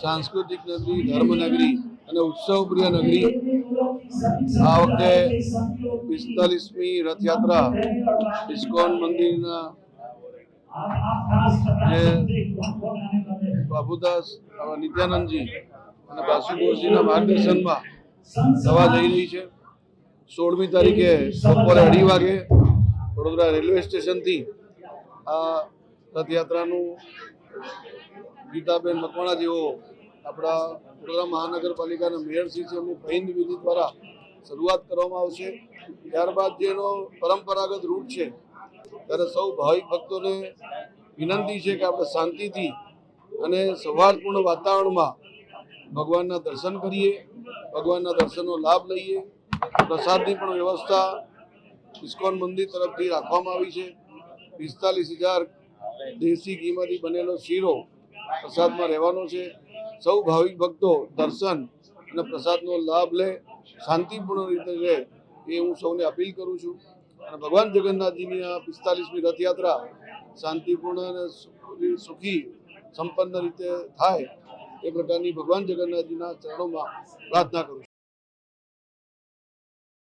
सांस्कृतिक नगरी, धर्म नगरी અને ઉત્સવપ્રિય નગરી આ વખતે 45મી રથયાત્રા ઇસ્કોન મંદિરના જે બાબુદાસ નિત્યાનંદજી અને બાસુગોરજીના માર્ગદર્શનમાં થવા જઈ રહી છે। 16મી તારીખે બપોરે 2:30 વાગે વડોદરા રેલવે સ્ટેશનથી આ રથયાત્રાનું ગીતાબેન મકવાણા જેઓ આપણા વડોદરા મહાનગરપાલિકાના મેયરશ્રી છે એમની પહેલ વિધિ દ્વારા શરૂઆત કરવામાં આવશે। ત્યારબાદ જેનો પરંપરાગત રૂટ છે ત્યારે સૌ ભાવિક ભક્તોને વિનંતી છે કે આપણે શાંતિથી અને સૌહાર્દપૂર્ણ વાતાવરણમાં ભગવાનના દર્શન કરીએ, ભગવાનના દર્શનનો લાભ લઈએ। પ્રસાદની પણ વ્યવસ્થા ઇસ્કોન મંદિર તરફથી રાખવામાં આવી છે। 45,000 દેશી ઘીમાંથી બનેલો શીરો પ્રસાદમાં રહેવાનો છે। સૌ ભાવિક ભક્તો દર્શન અને પ્રસાદનો લાભ લે, શાંતિપૂર્ણ રીતે રહે એ હું સૌને અપીલ કરું છું। અને ભગવાન જગન્નાથજીની આ 45મી રથયાત્રા શાંતિપૂર્ણ અને સુખી સંપન્ન રીતે થાય એ પ્રકારની ભગવાન જગન્નાથજીના ચરણોમાં પ્રાર્થના કરું છું।